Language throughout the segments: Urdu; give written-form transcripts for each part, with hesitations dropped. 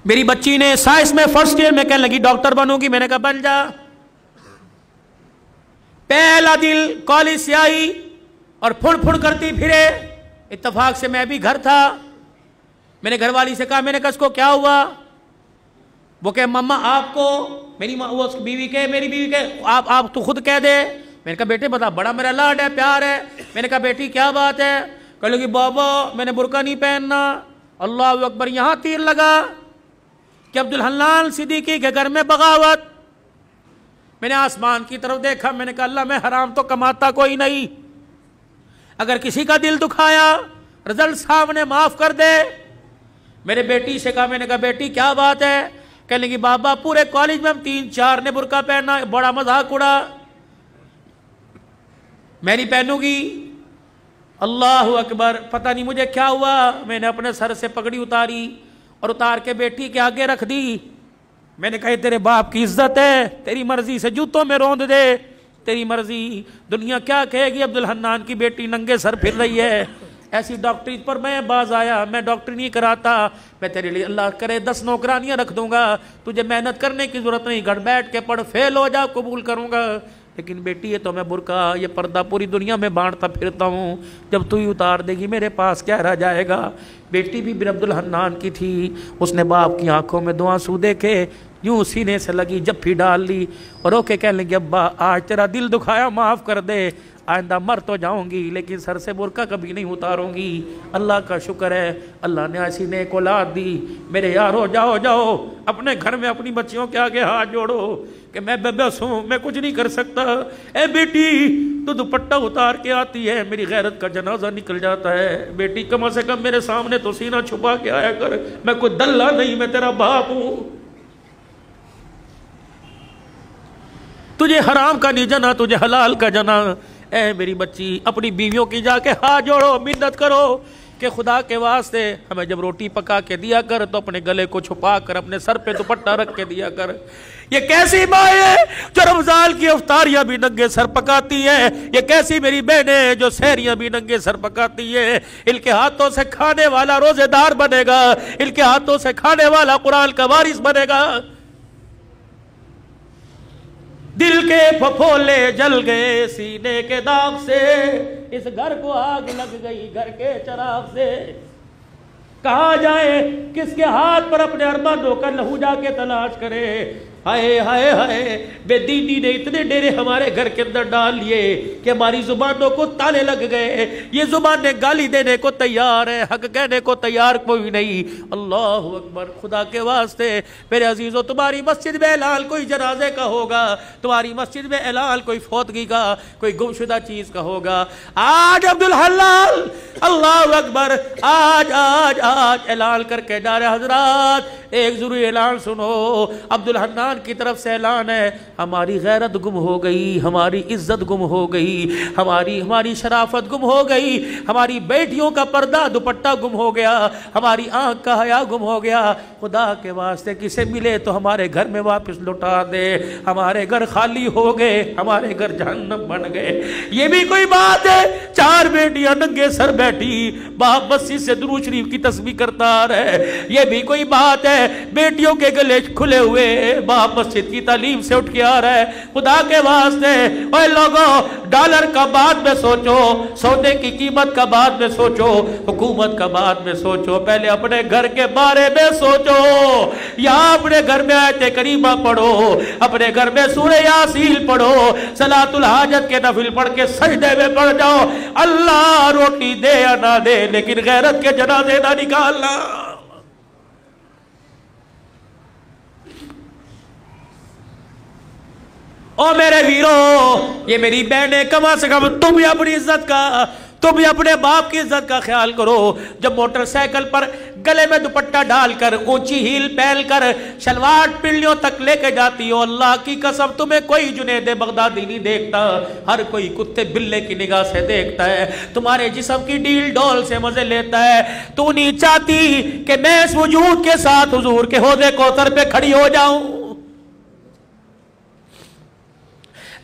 میری بچی نے سائنس میں فرسٹ ایئر میں کہنے لگی ڈاکٹر بنوں گی، میں نے کہا بن جا۔ پہلا دل کالج سے آئی اور پھڑ پھڑ کرتی پھرے، اتفاق سے میں بھی گھر تھا، میں نے گھر والی سے کہا، میں نے کہا اس کو کیا ہوا؟ وہ کہ مما آپ کو، میری بیوی کے آپ تو خود کہہ دے۔ میں نے کہا بیٹے بتا، بڑا میرا لاڈ ہے، پیار ہے۔ میں نے کہا بیٹی کیا بات ہے؟ کہنے لگی بابا میں نے برقع نہیں پہننا۔ اللہ اکبر، یہاں تیر لگا کہ عبدالحنان صدیقی کے گھر میں بغاوت۔ میں نے آسمان کی طرف دیکھا، میں نے کہا اللہ میں حرام تو کماتا کوئی نہیں، اگر کسی کا دل دکھایا رزلٹ صاحب نے معاف کر دے۔ میرے بیٹی سے کہا، میں نے کہا بیٹی کیا بات ہے؟ کہنے لگی بابا پورے کالج میں ہم 3-4 نے برقع پہنا، بڑا مذاق اڑا، میں نہیں پہنوں گی۔ اللہ اکبر، پتہ نہیں مجھے کیا ہوا، میں نے اپنے سر سے پگڑی اتاری اور اتار کے بیٹی کے آگے رکھ دی۔ میں نے کہا یہ تیرے باپ کی عزت ہے، تیری مرضی سے جوتوں میں روند دے، تیری مرضی، دنیا کیا کہے گی عبدالحنان کی بیٹی ننگے سر پھر رہی ہے۔ ایسی ڈاکٹری پر میں باز آیا، میں ڈاکٹری نہیں کراتا، میں تیرے لیے اللہ کرے 10 نوکرانیاں رکھ دوں گا، تجھے محنت کرنے کی ضرورت نہیں، گھر بیٹھ کے پڑھ، فیل ہو جا قبول کروں گا۔ لیکن بیٹی یہ تو میں برقع یہ پردہ پوری دنیا میں بانٹتا پھرتا ہوں، جب تو ہی اتار دے گی میرے پاس کیا رہ جائے گا۔ بیٹی بھی بن عبدالحنان کی تھی، اس نے باپ کی آنکھوں میں 2 آنسو دیکھے، یوں سینے سے لگی جپھی ڈال لی اور روکے کہنے لگی ابا آج تیرا دل دکھایا معاف کر دے، آئندہ مر تو جاؤں گی لیکن سر سے برقع کبھی نہیں اتاروں گی۔ اللہ کا شکر ہے اللہ نے ایسی نیک اولاد دی۔ میرے یارو جاؤ اپنے گھر میں اپنی بچیوں کے آگے ہاتھ جوڑو کہ میں بے بس ہوں، میں کچھ نہیں کر سکتا۔ اے بیٹی تو دوپٹہ اتار کے آتی ہے، میری غیرت کا جنازہ نکل جاتا ہے۔ بیٹی کم سے کم میرے سامنے تو سینہ چھپا کے آیا کر، میں کوئی دلہ نہیں، میں تیرا باپ ہوں۔ تجھے حرام کا نہیں جنا، تجھے حلال کا جنا۔ اے میری بچی اپنی بیویوں کی جا کے ہاتھ جوڑو، منت کرو کہ خدا کے واسطے ہمیں جب روٹی پکا کے دیا کر تو اپنے گلے کو چھپا کر اپنے سر پہ دوپٹہ رکھ کے دیا کر۔ یہ کیسی ماں ہے جو رمضان کی افطاریاں بھی ننگے سر پکاتی ہے؟ یہ کیسی میری بہنیں جو سحریاں بھی ننگے سر پکاتی ہے؟ ان کے ہاتھوں سے کھانے والا روزے دار بنے گا، ان کے ہاتھوں سے کھانے والا قرآن کا وارث بنے گا۔ دل کے پھپھولے جل گئے سینے کے داغ سے، اس گھر کو آگ لگ گئی گھر کے چراغ سے۔ کہاں جائے کس کے ہاتھ پر اپنے ارمانوں کا لہو جا کے تلاش کرے؟ ہائے ہائے ہائے، بے دینی نے اتنے ڈیرے ہمارے گھر کے اندر ڈال لیے کہ ہماری زبانوں کو تالے لگ گئے۔ یہ زبانیں گالی دینے کو تیار ہے، حق کہنے کو تیار کوئی نہیں۔ اللہ اکبر، خدا کے واسطے میرے عزیزو، تمہاری مسجد میں اعلان کوئی جنازے کا ہوگا، تمہاری مسجد میں اعلان کوئی فوتگی کا، کوئی گمشدہ چیز کا ہوگا، آج عبدالحلال اللہ اکبر آج اعلان کر کے جا رہے۔ حضرات ایک ضروری اعلان سنو، عبدالحنان کی طرف سے اعلان ہے، ہماری غیرت گم ہو گئی، ہماری عزت گم ہو گئی، ہماری شرافت گم ہو گئی، ہماری بیٹیوں کا پردہ دوپٹہ گم ہو گیا، ہماری آنکھ کا حیا گم ہو گیا۔ خدا کے واسطے کسے ملے تو ہمارے گھر میں واپس لوٹا دے، ہمارے گھر خالی ہو گئے، ہمارے گھر جہنم بن گئے۔ یہ بھی کوئی بات ہے؟ 4 بیٹیاں ننگے سر بیٹھی، باپ مسجد سے درود شریف کی تسبیح کرتا رہے، یہ بھی کوئی بات ہے؟ بیٹیوں کے گلے کھلے ہوئے، باپ مسجد کی تعلیم سے اٹھ کے آ رہا ہے۔ خدا کے واسطے اے لوگوں، ڈالر کا بعد میں سوچو، سونے کی قیمت کا بعد میں سوچو، حکومت کا بعد میں سوچو، پہلے اپنے گھر کے بارے میں سوچو۔ یا اپنے گھر میں آیت کریمہ پڑھو، اپنے گھر میں سورہ یاسین پڑھو، صلاۃ الحاجت کے نفل پڑھ کے سجدے میں پڑھ جاؤ۔ اللہ روٹی دے یا نہ دے لیکن غیرت کے جنازے نہ نکالنا۔ او میرے ویرو، یہ میری بہنیں، کم سے کم تم بھی اپنی عزت کا، تم بھی اپنے باپ کی عزت کا خیال کرو۔ جب موٹر سائیکل پر گلے میں دوپٹہ ڈال کر، اونچی ہیل پہن کر، شلوار پنڈلیوں تک لے کے جاتی ہو، اللہ کی قسم تمہیں کوئی جنید بغدادی نہیں دیکھتا، ہر کوئی کتے بلے کی نگاہ سے دیکھتا ہے، تمہارے جسم کی ڈیل ڈول سے مزے لیتا ہے۔ تو نہیں چاہتی کہ میں اس وجود کے ساتھ حضور کے حوض کوثر پہ کھڑی ہو جاؤں؟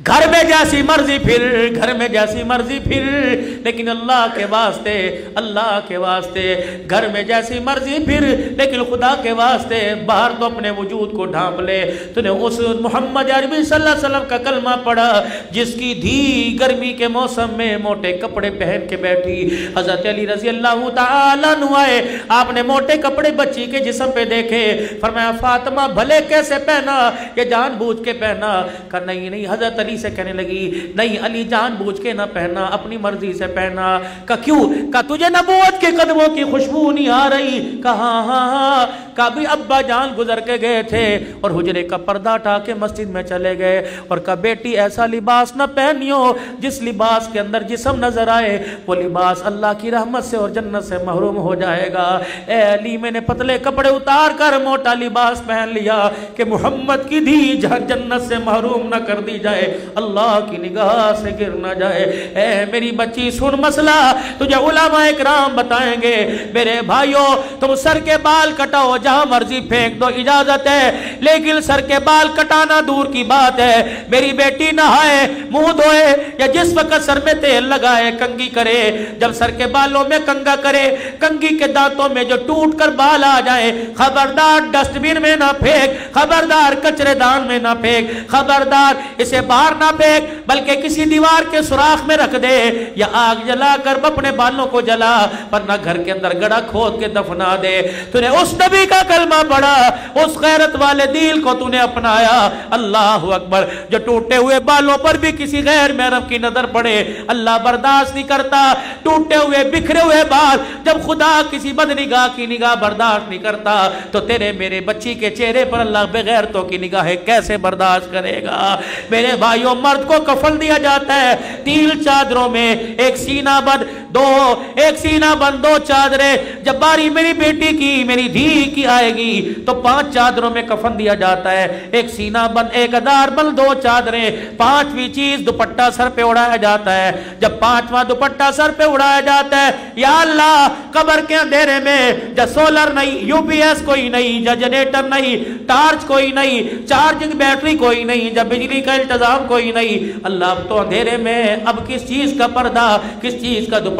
گھر میں جیسی مرضی پھر، گھر میں جیسی مرضی پھر، لیکن اللہ کے واسطے، اللہ کے واسطے گھر میں جیسی مرضی پھر، لیکن خدا کے واسطے باہر تو اپنے وجود کو ڈھانپ لے۔ تو نے اس محمد عربی صلی اللہ علیہ وسلم کا کلمہ پڑھا جس کی دھی گرمی کے موسم میں موٹے کپڑے پہن کے بیٹھی۔ حضرت علی رضی اللہ تعالیٰ عنہ آئے، آپ نے موٹے کپڑے بچی کے جسم پہ دیکھے، فرمایا فاطمہ بھلے کیسے پہنا، یہ جان بوجھ کے پہنا؟ کہا نہیں نہیں۔ حضرت علی سے کہنے لگی نہیں علی جان بوجھ کے نہ پہنا، اپنی مرضی سے پہنا۔ کہا کیوں؟ کہا تجھے نبوت کے قدموں کی خوشبو نہیں آ رہی؟ کہا ہاں ہاں۔ کہا بھی ابا جان گزر کے گئے تھے اور حجرے کا پردہ اٹھا کے مسجد میں چلے گئے، اور کہا بیٹی ایسا لباس نہ پہنیو جس لباس کے اندر جسم نظر آئے، وہ لباس اللہ کی رحمت سے اور جنت سے محروم ہو جائے گا۔ اے علی میں نے پتلے کپڑے اتار کر موٹا لباس پہن لیا کہ محمد کی دھی جنت سے محروم نہ کر دی جائے، اللہ کی نگاہ سے گر نہ جائے۔ اے میری بچی سن مسئلہ تجھے علماء اکرام بتائیں گے۔ میرے بھائیوں تم سر کے بال کٹاؤ، جہاں مرضی پھینک دو، اجازت ہے، لیکن سر کے بال کٹانا دور کی بات ہے۔ میری بیٹی نہائے، منہ دھوئے، یا جس وقت سر میں تیل لگائے کنگھی کرے، جب سر کے بالوں میں کنگھا کرے، کنگھی کے دانتوں میں جو ٹوٹ کر بال آ جائے، خبردار ڈسٹ بن میں نہ پھینک، خبردار کچرے دان میں نہ پھینک، خبردار اسے باہر نہ پھینک، بلکہ کسی دیوار کے سوراخ میں رکھ دے، یا آگ جلا کر اپنے بالوں کو جلا، ورنہ گھر کے اندر گڑھا کھود کے دفنا دے۔ تو نے اس نبی کا کلمہ پڑھا، اس غیرت والے دل کو تو نے اپنایا۔ اللہ اکبر۔ جو ٹوٹے ہوئے بالوں پر بھی کسی غیر محرم کی نظر پڑے اللہ برداشت نہیں کرتا۔ ٹوٹے ہوئے بکھرے ہوئے بال جب خدا کسی بدنگاہ کی نگاہ برداشت نہیں کرتا تو تیرے میرے بچی کے چہرے پر اللہ بغیرتوں کی نگاہیں کیسے برداشت کرے گا؟ میرے بھائیوں مرد کو کفن دیا جاتا ہے 3 چادروں میں، ایک سینہ بند ایک سینہ بند 2 چادریں۔ جب باری میری بیٹی کی میری دھی کی آئے گی تو 5 چادروں میں کفن دیا جاتا ہے، ایک سینہ بند، ایک ادار بند، 2 چادریں، 5ویں چیز دوپٹہ سر پہ اڑایا جاتا ہے۔ جب 5واں دوپٹہ سر پہ اڑایا جاتا ہے، یا اللہ قبر کے اندھیرے میں جب سولر نہیں، یو پی ایس کوئی نہیں، جب جنریٹر نہیں، ٹارچ کوئی نہیں، چارجنگ بیٹری کوئی نہیں، جب بجلی کا انتظام کوئی نہیں، اللہ اب تو اندھیرے میں اب کس چیز کا پردہ، کس چیز کا دوپٹہ؟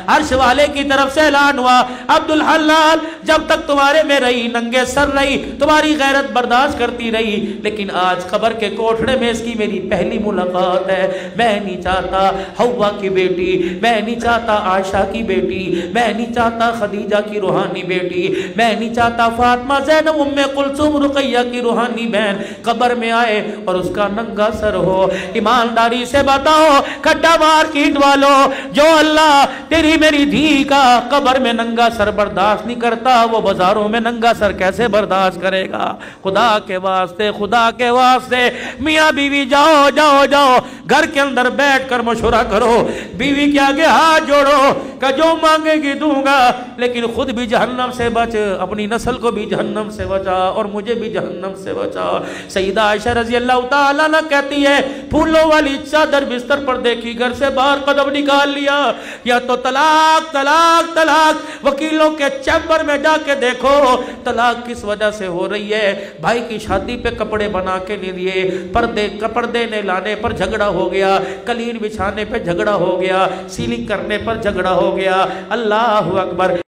عرش والے کی طرف سے اعلان ہوا عبدالحلال جب تک تمہارے میں رہی ننگے سر رہی، تمہاری غیرت برداشت کرتی رہی، لیکن آج قبر کے کوٹھڑے میں اس کی میری پہلی ملاقات ہے۔ میں نہیں چاہتا حوا کی بیٹی، میں نہیں چاہتا عائشہ کی بیٹی، میں نہیں چاہتا خدیجہ کی روحانی بیٹی، میں نہیں چاہتا فاطمہ زینب ام کلثوم رقیہ کی روحانی بہن قبر میں آئے اور اس کا ننگا سر ہو۔ ایمانداری سے بتاؤ کھڈا مار کیٹ والو، جو اللہ تیری میری دھی کا قبر میں ننگا سر برداشت نہیں کرتا، وہ بازاروں میں ننگا سر کیسے برداشت کرے گا؟ خدا کے واسطے، خدا کے واسطے میاں بیوی جاؤ جاؤ جاؤ گھر کے اندر بیٹھ کر مشورہ کرو، بیوی کے آگے ہاتھ جوڑو کہ جو مانگے گی دوں گا، لیکن خود بھی جہنم سے بچ، اپنی نسل کو بھی جہنم سے بچا اور مجھے بھی جہنم سے بچا۔ سیدہ عائشہ رضی اللہ تعالیٰ عنہ کہتی ہے پھولوں والی چادر بستر پر دیکھی، گھر سے باہر قدم نکال لیا، یا تو طلاق طلاق طلاق، وکیلوں کے چیمبر میں جا کے دیکھو طلاق کس وجہ سے ہو رہی ہے۔ بھائی کی شادی پہ کپڑے بنا کے نہیں دیے، پردے نے لانے پر جھگڑا ہو گیا، قالین بچھانے پہ جھگڑا ہو گیا، سیلنگ کرنے پر جھگڑا ہو گیا۔ اللہ اکبر۔